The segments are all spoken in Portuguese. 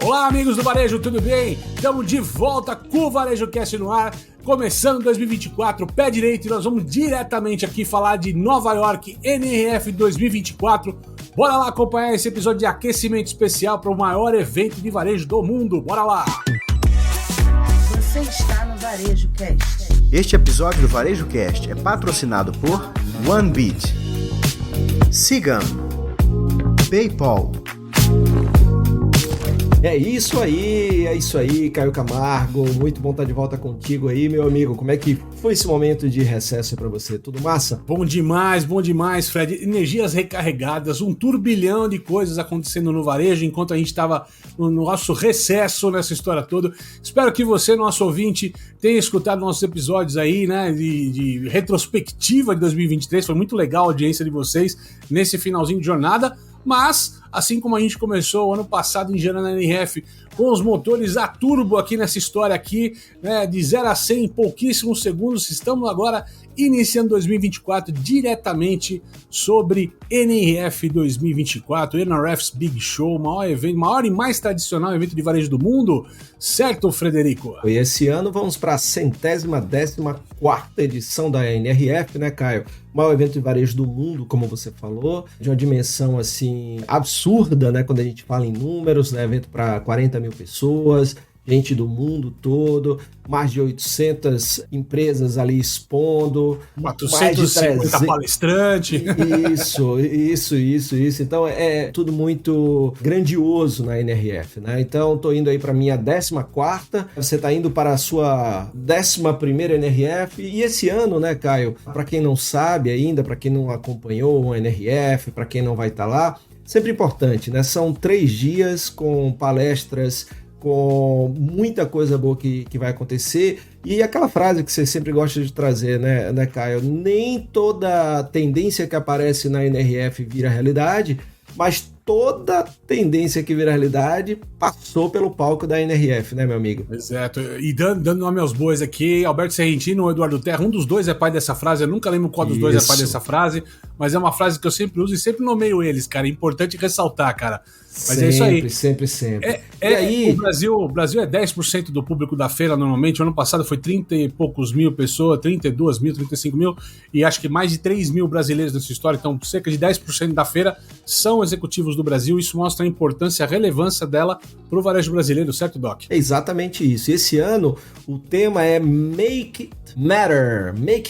Olá, amigos do Varejo, tudo bem? Estamos de volta com o Varejo Cast no ar, começando 2024, pé direito, e nós vamos diretamente aqui falar de Nova York NRF 2024. Bora lá acompanhar esse episódio de aquecimento especial para o maior evento de varejo do mundo. Bora lá! Você está no Varejo Cast. Este episódio do Varejo Cast é patrocinado por OneBeat, Cigam, PayPal. É isso aí, Caio Camargo, muito bom estar de volta contigo aí, meu amigo. Como é que foi esse momento de recesso para você? Tudo massa? Bom demais, Fred. Energias recarregadas, um turbilhão de coisas acontecendo no varejo enquanto a gente estava no nosso recesso nessa história toda. Espero que você, nosso ouvinte, tenha escutado nossos episódios aí, né, de retrospectiva de 2023. Foi muito legal a audiência de vocês nesse finalzinho de jornada, mas assim como a gente começou o ano passado em janeiro na NRF com os motores a turbo aqui nessa história aqui, né, de 0 a 100 em pouquíssimos segundos, estamos agora iniciando 2024 diretamente sobre NRF 2024, NRF's Big Show, maior evento, maior e mais tradicional evento de varejo do mundo, certo, Frederico? E esse ano vamos para a 114ª edição da NRF, né, Caio? O maior evento de varejo do mundo, como você falou, de uma dimensão assim absurda, né, quando a gente fala em números, né, evento para 40 mil pessoas, gente do mundo todo, mais de 800 empresas ali expondo, 450 palestrantes. Isso. Então é tudo muito grandioso na NRF, né? Então tô indo aí para minha 14ª, você tá indo para a sua 11ª NRF, e esse ano, né, Caio, para quem não sabe ainda, para quem não acompanhou uma NRF, para quem não vai estar lá, sempre importante, né? São 3 dias com palestras, com muita coisa boa que vai acontecer, e aquela frase que você sempre gosta de trazer, né, Caio? Nem toda tendência que aparece na NRF vira realidade, mas toda tendência que vira realidade passou pelo palco da NRF, né, meu amigo? Exato. E dando nome aos bois aqui, Alberto Serrentino ou Eduardo Terra, um dos dois é pai dessa frase, eu nunca lembro qual dos dois é pai dessa frase, mas é uma frase que eu sempre uso e sempre nomeio eles, cara, é importante ressaltar, cara. Mas sempre, é isso aí. Sempre. E aí... O Brasil é 10% do público da feira normalmente. O ano passado foi 30 e poucos mil pessoas, 32 mil, 35 mil, e acho que mais de 3 mil brasileiros nessa história. Então, cerca de 10% da feira são executivos do Brasil. Isso mostra a importância, a relevância dela para o varejo brasileiro, certo, Doc? É exatamente isso. Esse ano o tema é Make It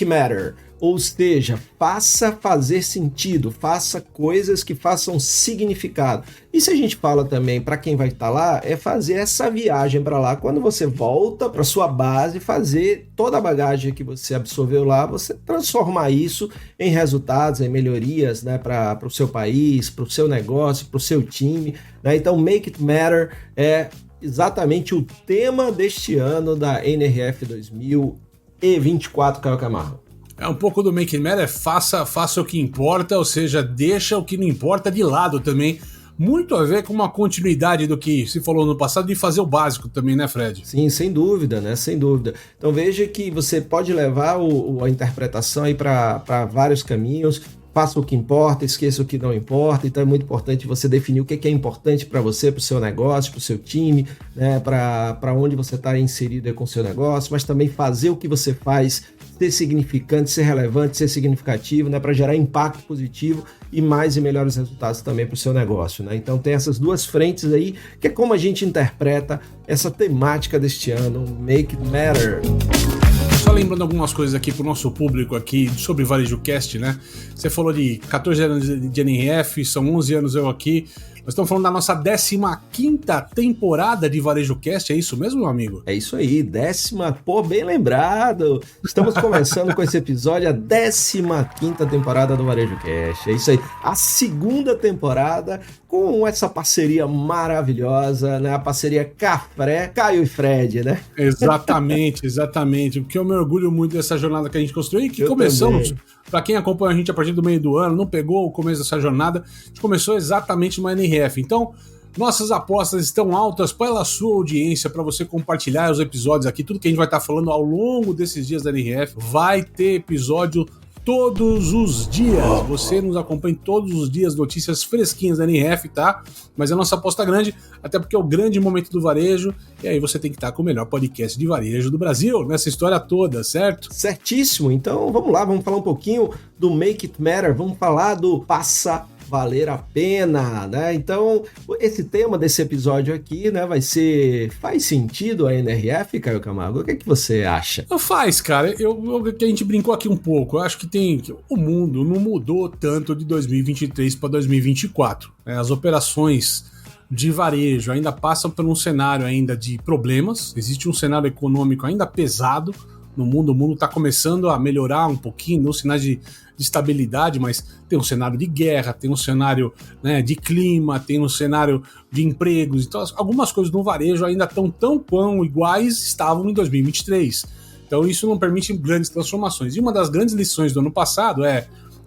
Matter. Ou seja, faça fazer sentido, faça coisas que façam significado. E se a gente fala também para quem vai estar lá, é fazer essa viagem para lá. Quando você volta para sua base, fazer toda a bagagem que você absorveu lá, você transformar isso em resultados, em melhorias, né, para o seu país, para o seu negócio, para o seu time, né? Então, Make It Matter é exatamente o tema deste ano da NRF 2024, Caio Camargo. É um pouco do Make It Matter, faça o que importa, ou seja, deixa o que não importa de lado também. Muito a ver com uma continuidade do que se falou no passado, de fazer o básico também, né, Fred? Sim, sem dúvida, né? Sem dúvida. Então veja que você pode levar a interpretação aí para vários caminhos. Faça o que importa, esqueça o que não importa. Então é muito importante você definir o que é importante para você, para o seu negócio, para o seu time, né? Para onde você está inserido com o seu negócio, mas também fazer o que você faz ser significante, ser relevante, ser significativo, né? Para gerar impacto positivo e mais e melhores resultados também para o seu negócio, né? Então tem essas duas frentes aí, que é como a gente interpreta essa temática deste ano, Make It Matter. Só lembrando algumas coisas aqui pro nosso público aqui sobre Varejo Cast, né? Você falou de 14 anos de NRF, são 11 anos eu aqui. Nós estamos falando da nossa 15ª temporada de Varejo Cast, é isso mesmo, meu amigo? É isso aí, 10ª, bem lembrado. Estamos começando com esse episódio, a 15ª temporada do Varejo Cast. É isso aí, a 2ª temporada com essa parceria maravilhosa, né? A parceria Cafré, Caio e Fred, né? Exatamente. Porque eu me orgulho muito dessa jornada que a gente construiu e que começamos, para quem acompanha a gente a partir do meio do ano, não pegou o começo dessa jornada, a gente começou exatamente no NRF. Então, nossas apostas estão altas pela sua audiência, para você compartilhar os episódios aqui, tudo que a gente vai estar falando ao longo desses dias da NRF. Vai ter episódio todos os dias. Você nos acompanha todos os dias, notícias fresquinhas da NRF, tá? Mas a nossa aposta grande, até porque é o grande momento do varejo, e aí você tem que estar com o melhor podcast de varejo do Brasil, nessa história toda, certo? Certíssimo. Então vamos lá, vamos falar um pouquinho do Make It Matter, vamos falar do Passa Valer a Pena, né? Então, esse tema desse episódio aqui, né, vai ser... Faz sentido a NRF, Caio Camargo? O que é que você acha? Faz, cara. Que a gente brincou aqui um pouco. Eu acho que o mundo não mudou tanto de 2023 para 2024. As operações de varejo ainda passam por um cenário ainda de problemas. Existe um cenário econômico ainda pesado no mundo. O mundo está começando a melhorar um pouquinho, não sinais de estabilidade, mas tem um cenário de guerra, tem um cenário, né, de clima, tem um cenário de empregos. Então, algumas coisas no varejo ainda estão tão quão iguais estavam em 2023. Então, isso não permite grandes transformações. E uma das grandes lições do ano passado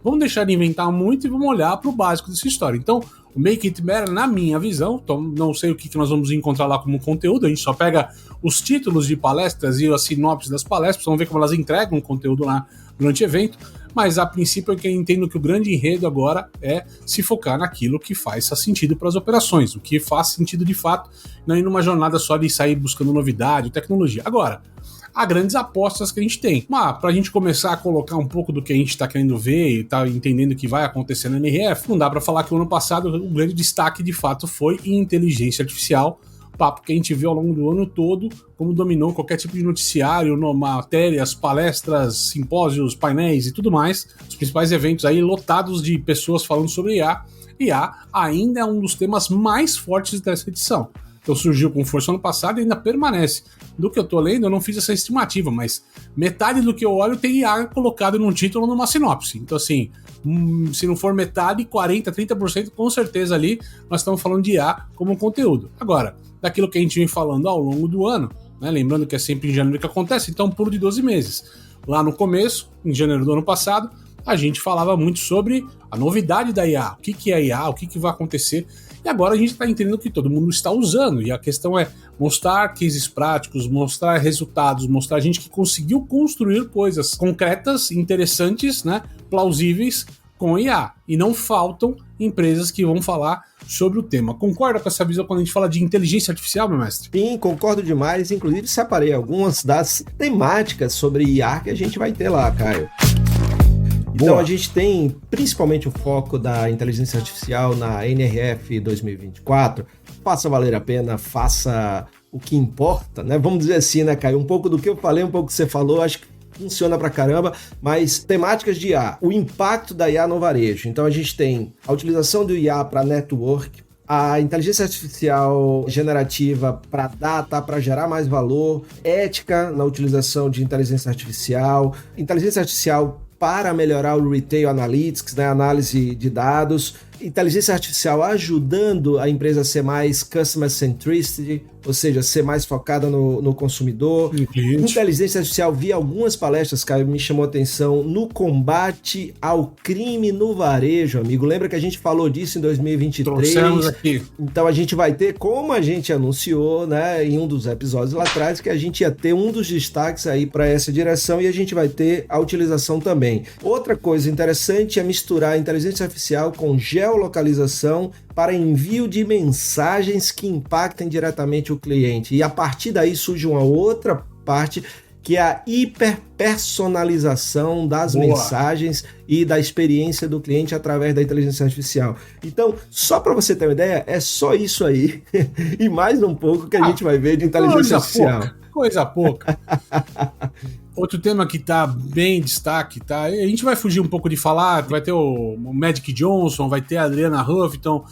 vamos deixar de inventar muito e vamos olhar para o básico dessa história. Então, o Make It Matter, na minha visão, então não sei o que nós vamos encontrar lá como conteúdo, a gente só pega os títulos de palestras e as sinopses das palestras, vamos ver como elas entregam o conteúdo lá durante o evento, mas a princípio eu entendo que o grande enredo agora é se focar naquilo que faz sentido para as operações, o que faz sentido de fato, não ir numa jornada só de sair buscando novidade, tecnologia. Agora, há grandes apostas que a gente tem. Mas para a gente começar a colocar um pouco do que a gente está querendo ver e tá entendendo que vai acontecer na NRF, não dá para falar que o ano passado o grande destaque de fato foi inteligência artificial, papo que a gente viu ao longo do ano todo, como dominou qualquer tipo de noticiário, matérias, palestras, simpósios, painéis e tudo mais. Os principais eventos aí lotados de pessoas falando sobre IA. IA ainda é um dos temas mais fortes dessa edição. Então surgiu com força ano passado e ainda permanece. Do que eu tô lendo, eu não fiz essa estimativa, mas metade do que eu olho tem IA colocado num título ou numa sinopse. Então assim, se não for metade, 40%, 30% com certeza ali nós estamos falando de IA como conteúdo. Agora, daquilo que a gente vem falando ao longo do ano, né? Lembrando que é sempre em janeiro que acontece, então um pulo de 12 meses. Lá no começo, em janeiro do ano passado, a gente falava muito sobre a novidade da IA, o que é IA, o que vai acontecer. E agora a gente está entendendo que todo mundo está usando, e a questão é mostrar cases práticos, mostrar resultados, mostrar gente que conseguiu construir coisas concretas, interessantes, né, plausíveis com IA. E não faltam empresas que vão falar sobre o tema. Concorda com essa visão quando a gente fala de inteligência artificial, meu mestre? Sim, concordo demais. Inclusive separei algumas das temáticas sobre IA que a gente vai ter lá, Caio. Então a gente tem principalmente o foco da inteligência artificial na NRF 2024. Faça valer a pena, faça o que importa, né? Vamos dizer assim, né, Caio? Um pouco do que eu falei, um pouco do que você falou, acho que funciona pra caramba, mas temáticas de IA, o impacto da IA no varejo. Então a gente tem a utilização do IA para network, a inteligência artificial generativa para data, para gerar mais valor, ética na utilização de inteligência artificial para melhorar o Retail Analytics, né, análise de dados, inteligência artificial ajudando a empresa a ser mais Customer Centricity, ou seja, ser mais focada no consumidor. Inteligência artificial, vi algumas palestras, Caio, me chamou a atenção, no combate ao crime no varejo, amigo. Lembra que a gente falou disso em 2023? Trouxemos aqui. Então a gente vai ter, como a gente anunciou, né, em um dos episódios lá atrás, que a gente ia ter um dos destaques aí para essa direção e a gente vai ter a utilização também. Outra coisa interessante é misturar a inteligência artificial com geolocalização para envio de mensagens que impactem diretamente o cliente. E a partir daí surge uma outra parte, que é a hiperpersonalização das mensagens e da experiência do cliente através da inteligência artificial. Então, só para você ter uma ideia, é só isso aí e mais um pouco que a gente vai ver de inteligência artificial. Coisa pouca. Outro tema que tá bem em destaque, tá? A gente vai fugir um pouco de falar, vai ter o Magic Johnson, vai ter a Adriana Huffington,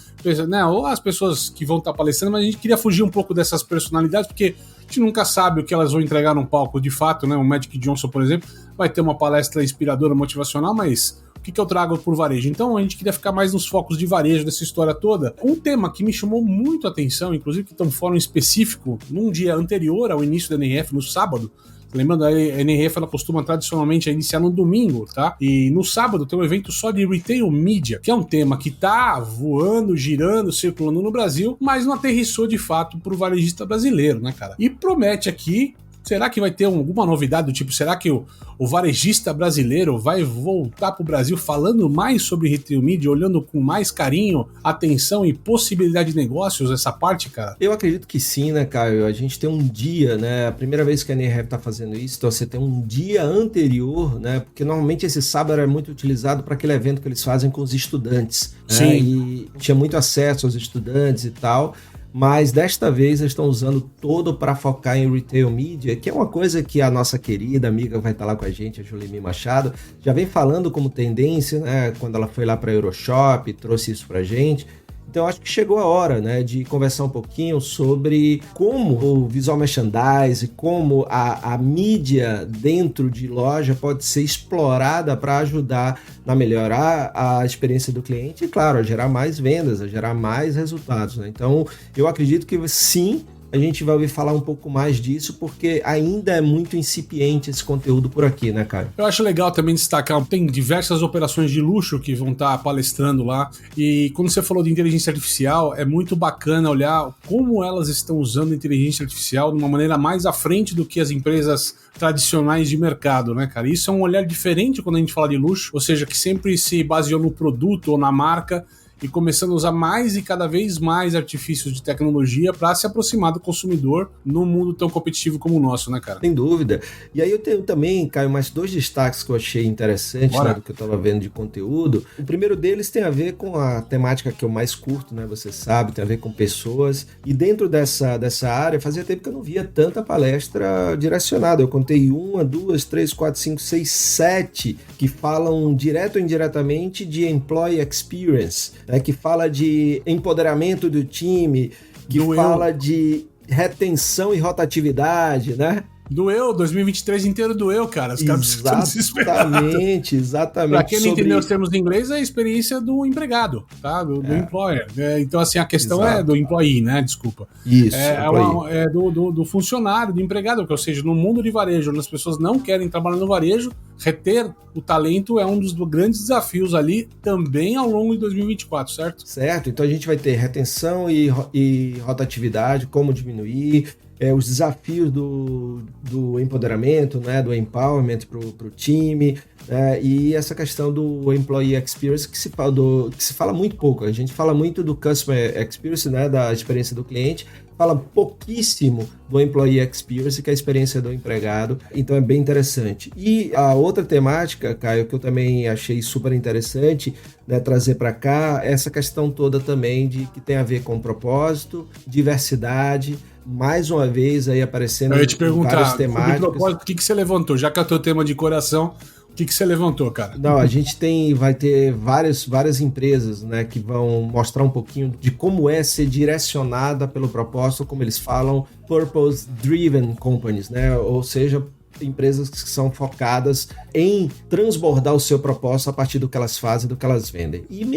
né? Ou as pessoas que vão estar palestrando, mas a gente queria fugir um pouco dessas personalidades, porque a gente nunca sabe o que elas vão entregar num palco de fato, né? O Magic Johnson, por exemplo, vai ter uma palestra inspiradora, motivacional, mas o que eu trago por varejo? Então a gente queria ficar mais nos focos de varejo dessa história toda. Um tema que me chamou muito a atenção, inclusive que tem um fórum específico, num dia anterior ao início da NRF, no sábado. Lembrando, a NRF ela costuma tradicionalmente iniciar no domingo, tá? E no sábado tem um evento só de Retail Media, que é um tema que tá voando, girando, circulando no Brasil, mas não aterrissou de fato pro varejista brasileiro, né, cara? E promete aqui, Será que vai ter alguma novidade do tipo, será que o varejista brasileiro vai voltar pro Brasil falando mais sobre retail media, olhando com mais carinho, atenção e possibilidade de negócios essa parte, cara? Eu acredito que sim, né, Caio? A gente tem um dia, né? A primeira vez que a NRF tá fazendo isso, então você tem um dia anterior, né? Porque normalmente esse sábado é muito utilizado para aquele evento que eles fazem com os estudantes. Sim. Né? E tinha muito acesso aos estudantes e tal. Mas desta vez eles estão usando todo para focar em retail media, que é uma coisa que a nossa querida amiga vai estar lá com a gente, a Julimie Machado, já vem falando como tendência, né? Quando ela foi lá para a Euroshop, trouxe isso para a gente. Então acho que chegou a hora, né, de conversar um pouquinho sobre como o visual merchandising, como a mídia dentro de loja pode ser explorada para ajudar a melhorar a experiência do cliente e, claro, a gerar mais vendas, a gerar mais resultados, né? Então eu acredito que sim, a gente vai ouvir falar um pouco mais disso, porque ainda é muito incipiente esse conteúdo por aqui, né, Caio? Eu acho legal também destacar, tem diversas operações de luxo que vão estar palestrando lá, e quando você falou de inteligência artificial, é muito bacana olhar como elas estão usando a inteligência artificial de uma maneira mais à frente do que as empresas tradicionais de mercado, né, cara? Isso é um olhar diferente quando a gente fala de luxo, ou seja, que sempre se baseou no produto ou na marca, e começando a usar mais e cada vez mais artifícios de tecnologia para se aproximar do consumidor num mundo tão competitivo como o nosso, né, cara? Sem dúvida. E aí eu tenho também, Caio, mais 2 destaques que eu achei interessantes, né, do que eu estava vendo de conteúdo. O primeiro deles tem a ver com a temática que eu mais curto, né, você sabe, tem a ver com pessoas. E dentro dessa área, fazia tempo que eu não via tanta palestra direcionada. Eu contei 1, 2, 3, 4, 5, 6, 7 que falam direto ou indiretamente de employee experience, né, que fala de empoderamento do time, que fala de retenção e rotatividade, né? Doeu, 2023 inteiro doeu, cara. Os caras estão desesperados. Exatamente. Pra quem não entendeu os termos em inglês, é a experiência do empregado, tá? Do employer. Então, assim, a questão é do employee, né? Desculpa. Isso. É do funcionário, do empregado, ou seja, no mundo de varejo, onde as pessoas não querem trabalhar no varejo, reter o talento é um dos grandes desafios ali, também ao longo de 2024, certo? Certo. Então, a gente vai ter retenção e rotatividade, como diminuir, os desafios do empoderamento, né, do empowerment para o time, e essa questão do employee experience que se fala muito pouco. A gente fala muito do customer experience, né, da experiência do cliente, fala pouquíssimo do employee experience, que é a experiência do empregado, então é bem interessante. E a outra temática, Caio, que eu também achei super interessante, né, trazer para cá, essa questão toda também que tem a ver com propósito, diversidade, mais uma vez aí aparecendo eu ia te perguntar, várias temáticas. De propósito, o que você levantou? Já que é o teu tema de coração, o que você levantou, cara? Não, a gente vai ter várias empresas, né, que vão mostrar um pouquinho de como é ser direcionada pelo propósito, como eles falam, purpose-driven companies, né, ou seja, empresas que são focadas em transbordar o seu propósito a partir do que elas fazem, do que elas vendem. E o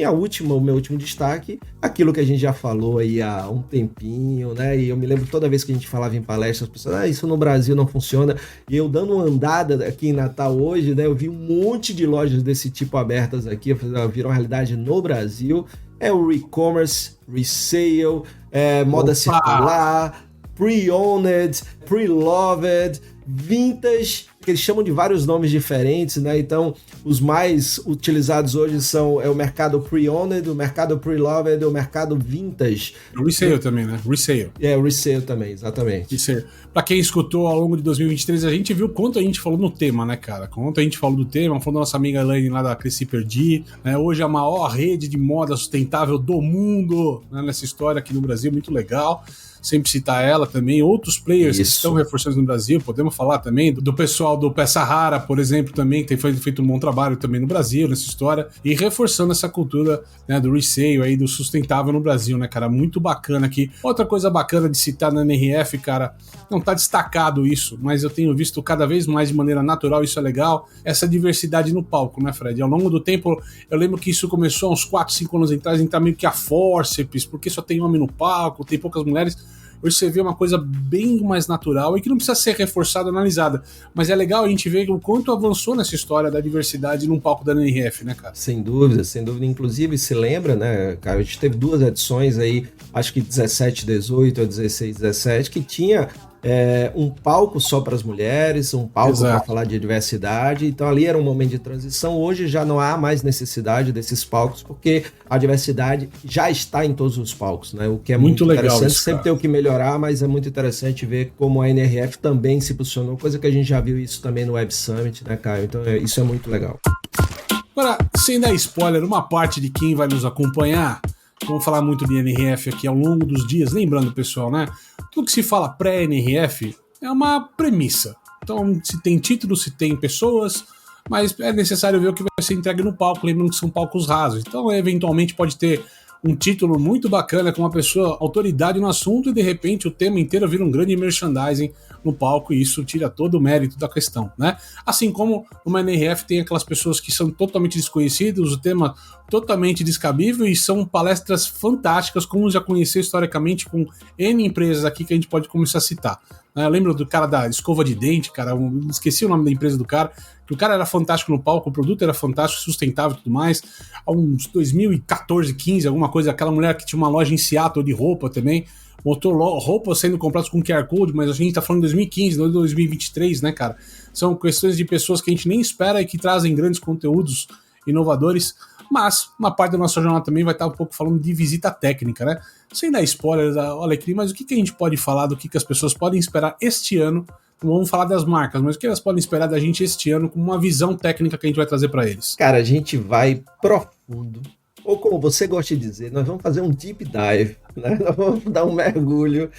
meu último destaque, aquilo que a gente já falou aí há um tempinho, né? E eu me lembro toda vez que a gente falava em palestras, as pessoas, isso no Brasil não funciona. E eu dando uma andada aqui em Natal hoje, né? Eu vi um monte de lojas desse tipo abertas aqui, virou uma realidade no Brasil. É o e-commerce, resale, moda circular, pre-owned, pre-loved, vintage, que eles chamam de vários nomes diferentes, né? Então, os mais utilizados hoje são o mercado pre-owned, o mercado pre-loved, o mercado vintage. Resale também, né? Resale. O resale também, exatamente. Resale. Pra quem escutou ao longo de 2023, a gente viu quanto a gente falou no tema, né, cara? Quanto a gente falou do tema, falou da nossa amiga Elaine lá da Cresci Perdi, né? Hoje é a maior rede de moda sustentável do mundo, né? Nessa história aqui no Brasil, muito legal. Sempre citar ela também, outros players que estão reforçando no Brasil, podemos falar também do pessoal do Peça Rara, por exemplo, também tem feito um bom trabalho também no Brasil, nessa história, e reforçando essa cultura, né, do resale aí, do sustentável no Brasil, né, cara, muito bacana aqui. Outra coisa bacana de citar na NRF, cara, não tá destacado isso, mas eu tenho visto cada vez mais de maneira natural, isso é legal, essa diversidade no palco, né, Fred? Ao longo do tempo, eu lembro que isso começou há uns 4, 5 anos atrás, a gente tá meio que a forceps, porque só tem homem no palco, tem poucas mulheres. Hoje você vê uma coisa bem mais natural e que não precisa ser reforçada, analisada. Mas é legal a gente ver o quanto avançou nessa história da diversidade num palco da NRF, né, cara? Sem dúvida, sem dúvida. Inclusive, se lembra, né, cara, a gente teve 2 edições aí, acho que 17, 18 ou 16, 17, que tinha um palco só para as mulheres, um palco para falar de diversidade. Então ali era um momento de transição. Hoje já não há mais necessidade desses palcos, porque a diversidade já está em todos os palcos, né? O que é muito interessante. Legal isso, sempre tem o que melhorar, mas é muito interessante ver como a NRF também se posicionou, coisa que a gente já viu isso também no Web Summit, né, Caio? Então isso é muito legal. Agora, sem dar spoiler, uma parte de quem vai nos acompanhar, vamos falar muito de NRF aqui ao longo dos dias, lembrando, pessoal, né? Tudo que se fala pré-NRF é uma premissa. Então, se tem título, se tem pessoas, mas é necessário ver o que vai ser entregue no palco, lembrando que são palcos rasos. Então, eventualmente, pode ter um título muito bacana com uma pessoa, autoridade no assunto, e de repente o tema inteiro vira um grande merchandising no palco, e isso tira todo o mérito da questão, né? Assim como uma NRF tem aquelas pessoas que são totalmente desconhecidas, o tema totalmente descabível, e são palestras fantásticas, como já conheceu historicamente com N empresas aqui que a gente pode começar a citar. Eu lembro do cara da escova de dente, cara, esqueci o nome da empresa do cara, que o cara era fantástico no palco, o produto era fantástico, sustentável e tudo mais. Há uns 2014, 15, alguma coisa, aquela mulher que tinha uma loja em Seattle de roupa também, botou roupas sendo compradas com QR Code, mas a gente tá falando de 2015, não de 2023, né, cara? São questões de pessoas que a gente nem espera e que trazem grandes conteúdos inovadores, mas uma parte da nossa jornada também vai estar um pouco falando de visita técnica, né? Sem dar spoilers, Alecrim, mas o que a gente pode falar do que as pessoas podem esperar este ano? Não vamos falar das marcas, mas o que elas podem esperar da gente este ano com uma visão técnica que a gente vai trazer para eles? Cara, a gente vai profundo, ou como você gosta de dizer, nós vamos fazer um deep dive, né? Nós vamos dar um mergulho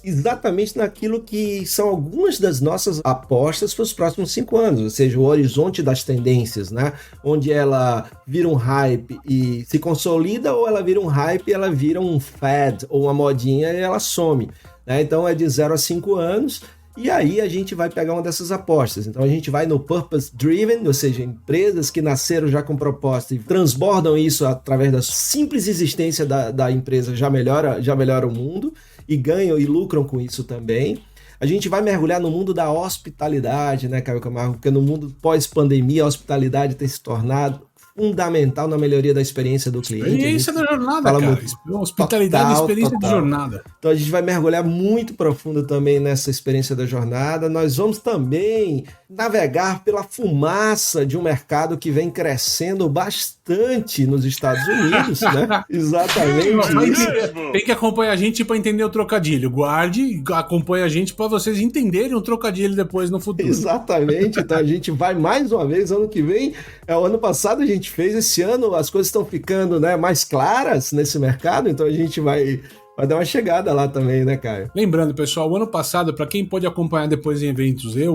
exatamente naquilo que são algumas das nossas apostas para os próximos 5 anos, ou seja, o horizonte das tendências, né? Onde ela vira um hype e se consolida, ou ela vira um hype e ela vira um fad ou uma modinha e ela some, né? Então é de 0 a 5 anos. E aí a gente vai pegar uma dessas apostas. Então a gente vai no Purpose Driven, ou seja, empresas que nasceram já com proposta e transbordam isso através da simples existência da empresa, já melhora o mundo, e ganham e lucram com isso também. A gente vai mergulhar no mundo da hospitalidade, né, Caio Camargo? Porque no mundo pós-pandemia, a hospitalidade tem se tornado fundamental na melhoria da experiência do cliente. Experiência da jornada, cara. Hospitalidade, experiência de jornada. Então a gente vai mergulhar muito profundo também nessa experiência da jornada. Nós vamos também navegar pela fumaça de um mercado que vem crescendo bastante nos Estados Unidos, né? Exatamente isso. Tem que acompanhar a gente para entender o trocadilho. Guarde, acompanhe a gente para vocês entenderem o trocadilho depois no futuro. Exatamente. Então a gente vai mais uma vez ano que vem. O ano passado a gente fez, esse ano as coisas estão ficando, né, mais claras nesse mercado, então a gente vai dar uma chegada lá também, né, Caio? Lembrando, pessoal, o ano passado, para quem pode acompanhar depois em eventos, eu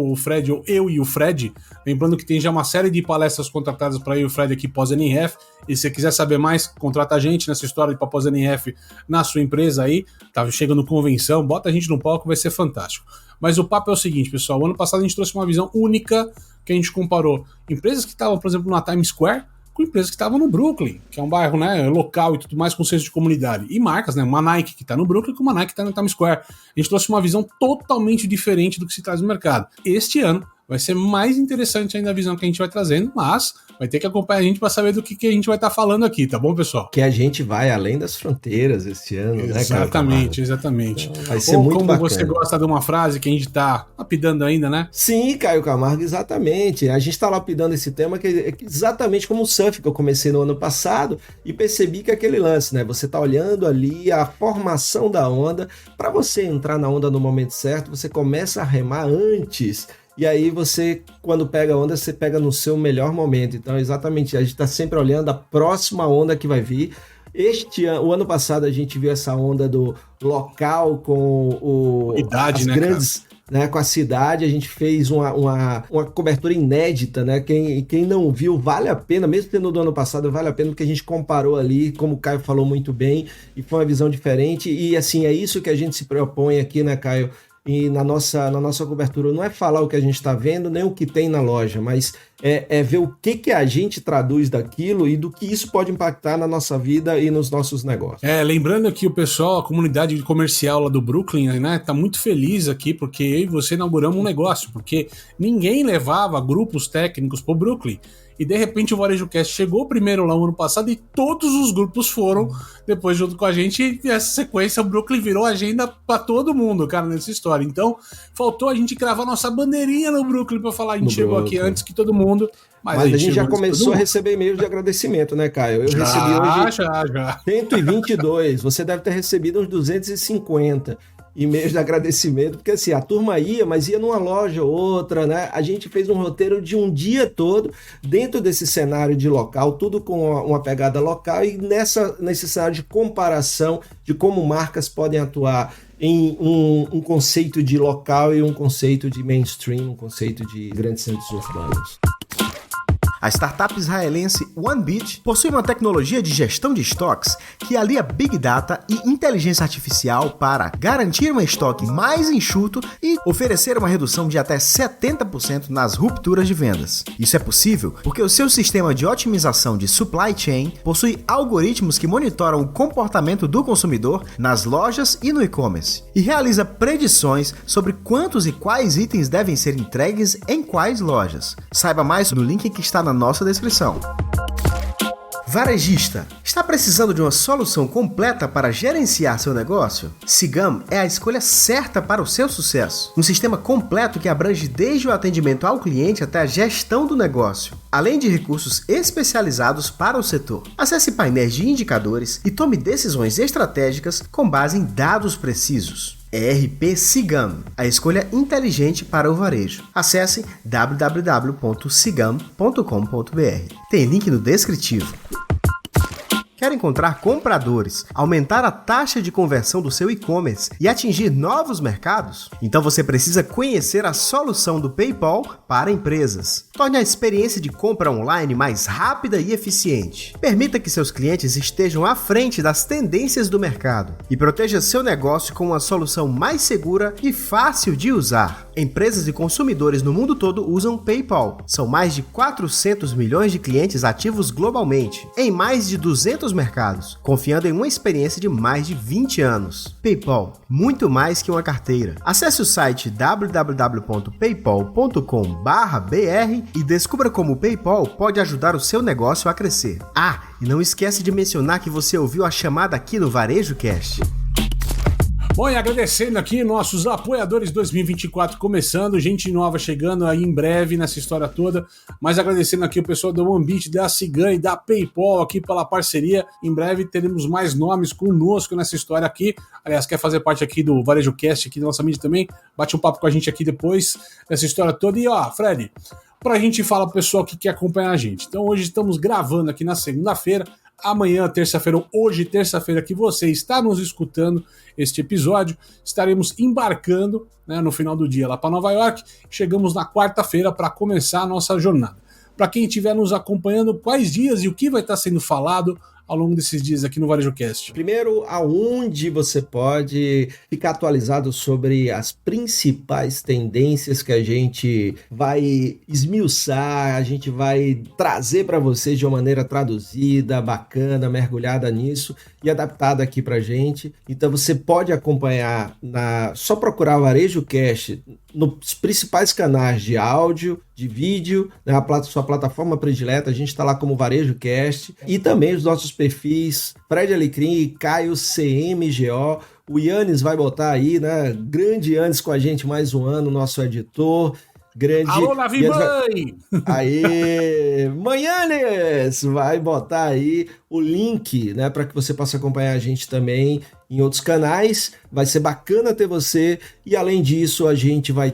e o Fred, lembrando que tem já uma série de palestras contratadas para eu e o Fred aqui pós-NRF, e se você quiser saber mais, contrata a gente nessa história de pós-NRF na sua empresa aí, tá chegando convenção, bota a gente no palco, vai ser fantástico. Mas o papo é o seguinte, pessoal, o ano passado a gente trouxe uma visão única que a gente comparou empresas que estavam, por exemplo, na Times Square, com empresas que estavam no Brooklyn, que é um bairro, né, local e tudo mais, com senso de comunidade. E marcas, né, uma Nike que está no Brooklyn com uma Nike que está no Times Square. A gente trouxe uma visão totalmente diferente do que se traz no mercado. Este ano vai ser mais interessante ainda a visão que a gente vai trazendo, mas vai ter que acompanhar a gente para saber do que a gente vai estar falando aqui, tá bom, pessoal? Que a gente vai além das fronteiras esse ano, exatamente, né, exatamente. Então, vai ser muito bacana. Você gosta de uma frase que a gente está lapidando ainda, né? Sim, Caio Camargo, exatamente. A gente está lapidando esse tema que é exatamente como o surf que eu comecei no ano passado e percebi que é aquele lance, né? Você está olhando ali a formação da onda. Para você entrar na onda no momento certo, você começa a remar antes. E aí você, quando pega a onda, você pega no seu melhor momento. Então, exatamente, a gente está sempre olhando a próxima onda que vai vir. O ano passado a gente viu essa onda do local com as grandes, né, com a cidade. A gente fez uma cobertura inédita, né? Quem não viu, vale a pena, mesmo tendo do ano passado, vale a pena, porque a gente comparou ali, como o Caio falou muito bem, e foi uma visão diferente. E assim, é isso que a gente se propõe aqui, né, Caio? E na nossa cobertura não é falar o que a gente está vendo, nem o que tem na loja, mas é ver o que a gente traduz daquilo e do que isso pode impactar na nossa vida e nos nossos negócios. Lembrando que o pessoal, a comunidade comercial lá do Brooklyn, né, tá muito feliz aqui, porque eu e você inauguramos um negócio, porque ninguém levava grupos técnicos pro Brooklyn. e de repente o Varejo Cast chegou primeiro lá no ano passado e todos os grupos foram depois junto com a gente, e essa sequência o Brooklyn virou agenda pra todo mundo, cara, nessa história. Então, faltou a gente cravar nossa bandeirinha no Brooklyn pra falar, a gente chegou aqui antes que todo mundo. Mas a gente já começou a receber e-mails de agradecimento, né, Caio? Eu recebi hoje já. 122, você deve ter recebido uns 250 e-mails de agradecimento, porque assim, a turma ia, mas ia numa loja ou outra, né? A gente fez um roteiro de um dia todo dentro desse cenário de local, tudo com uma pegada local e nesse cenário de comparação de como marcas podem atuar em um conceito de local e um conceito de mainstream, um conceito de grandes centros urbanos. A startup israelense OneBeat possui uma tecnologia de gestão de estoques que alia Big Data e inteligência artificial para garantir um estoque mais enxuto e oferecer uma redução de até 70% nas rupturas de vendas. Isso é possível porque o seu sistema de otimização de supply chain possui algoritmos que monitoram o comportamento do consumidor nas lojas e no e-commerce e realiza predições sobre quantos e quais itens devem ser entregues em quais lojas. Saiba mais no link que está na nossa descrição. Varejista, está precisando de uma solução completa para gerenciar seu negócio? Sigam é a escolha certa para o seu sucesso. Um sistema completo que abrange desde o atendimento ao cliente até a gestão do negócio, além de recursos especializados para o setor. Acesse painéis de indicadores e tome decisões estratégicas com base em dados precisos. ERP Sigam, a escolha inteligente para o varejo. Acesse www.sigam.com.br. Tem link no descritivo. Quer encontrar compradores, aumentar a taxa de conversão do seu e-commerce e atingir novos mercados? Então você precisa conhecer a solução do PayPal para empresas. Torne a experiência de compra online mais rápida e eficiente. Permita que seus clientes estejam à frente das tendências do mercado e proteja seu negócio com uma solução mais segura e fácil de usar. Empresas e consumidores no mundo todo usam PayPal. São mais de 400 milhões de clientes ativos globalmente, em mais de 200 mercados, confiando em uma experiência de mais de 20 anos. PayPal, muito mais que uma carteira. Acesse o site www.paypal.com.br e descubra como o PayPal pode ajudar o seu negócio a crescer. Ah, e não esquece de mencionar que você ouviu a chamada aqui no Varejo Cast. Bom, e agradecendo aqui nossos apoiadores 2024 começando, gente nova chegando aí em breve nessa história toda, mas agradecendo aqui o pessoal da OneBeat, da Sigam e da PayPal aqui pela parceria. Em breve teremos mais nomes conosco nessa história aqui. Aliás, quer fazer parte aqui do Varejo Cast, aqui da nossa mídia também, bate um papo com a gente aqui depois dessa história toda. E ó, Fred, pra gente falar pro pessoal que quer acompanhar a gente. Então hoje estamos gravando aqui na segunda-feira, amanhã, terça-feira, hoje, terça-feira, que você está nos escutando este episódio, estaremos embarcando, né, no final do dia lá para Nova York. Chegamos na quarta-feira para começar a nossa jornada. Para quem estiver nos acompanhando, quais dias e o que vai estar sendo falado ao longo desses dias aqui no Varejo Cast? Primeiro, aonde você pode ficar atualizado sobre as principais tendências que a gente vai esmiuçar, a gente vai trazer para vocês de uma maneira traduzida, bacana, mergulhada nisso e adaptada aqui pra gente. Então você pode acompanhar, só procurar o Varejo Cast nos principais canais de áudio, de vídeo, né, sua plataforma predileta, a gente está lá como Varejo Cast, e também os nossos perfis Fred Alecrim e Caio CMGO. O Yannis vai botar aí, né? Grande Yannis com a gente mais um ano, nosso editor. Grande. Alô, Navi Mãe! Aê! Manhanes! Vai botar aí o link, né, para que você possa acompanhar a gente também em outros canais. Vai ser bacana ter você. E além disso, a gente vai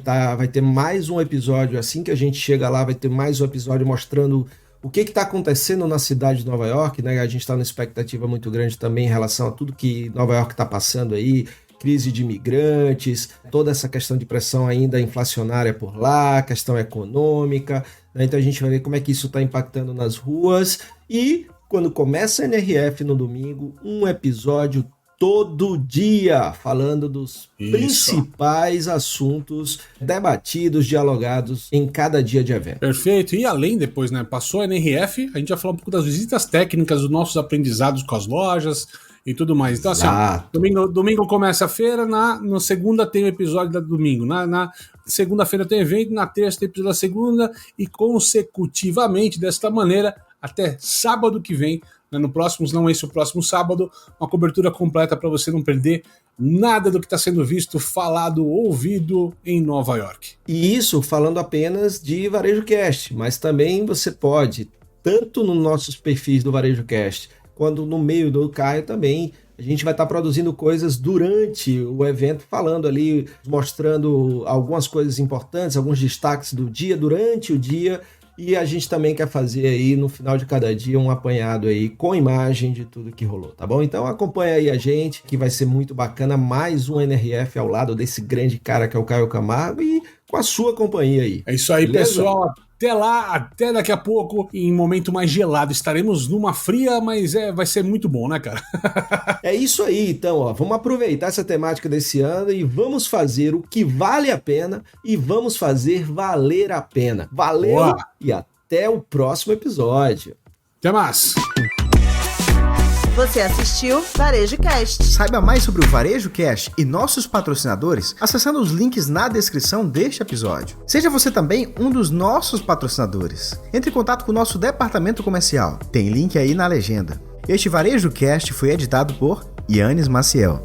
ter mais um episódio. Assim que a gente chega lá, vai ter mais um episódio mostrando o que está acontecendo na cidade de Nova York, né? A gente está numa expectativa muito grande também em relação a tudo que Nova York está passando aí. Crise de imigrantes, toda essa questão de pressão ainda inflacionária por lá, questão econômica, né? Então a gente vai ver como é que isso está impactando nas ruas. E quando começa a NRF no domingo, um episódio todo dia falando dos principais assuntos debatidos, dialogados em cada dia de evento. Perfeito. E além depois, né, passou a NRF, a gente vai falar um pouco das visitas técnicas, dos nossos aprendizados com as lojas e tudo mais. Então, assim, ó, domingo começa a feira, na segunda tem o episódio do domingo, na segunda-feira tem evento, na terça tem o episódio da segunda, e consecutivamente, desta maneira, até sábado que vem, né, no próximo, não esse o próximo sábado, uma cobertura completa para você não perder nada do que está sendo visto, falado, ouvido em Nova York. E isso falando apenas de Varejo Cast, mas também você pode, tanto nos nossos perfis do Varejo Cast, quanto no meio do Caio também, a gente vai estar produzindo coisas durante o evento, falando ali, mostrando algumas coisas importantes, alguns destaques do dia, durante o dia, e a gente também quer fazer aí, no final de cada dia, um apanhado aí com imagem de tudo que rolou, tá bom? Então acompanha aí a gente, que vai ser muito bacana, mais um NRF ao lado desse grande cara que é o Caio Camargo e com a sua companhia aí. É isso aí, beleza? Pessoal. Até lá, até daqui a pouco, em momento mais gelado. Estaremos numa fria, mas vai ser muito bom, né, cara? É isso aí, então, ó, vamos aproveitar essa temática desse ano e vamos fazer o que vale a pena e vamos fazer valer a pena. Valeu. Boa. E até o próximo episódio. Até mais! Você assistiu Varejo Cast. Saiba mais sobre o Varejo Cast e nossos patrocinadores acessando os links na descrição deste episódio. Seja você também um dos nossos patrocinadores. Entre em contato com o nosso departamento comercial. Tem link aí na legenda. Este Varejo Cast foi editado por Yannis Maciel.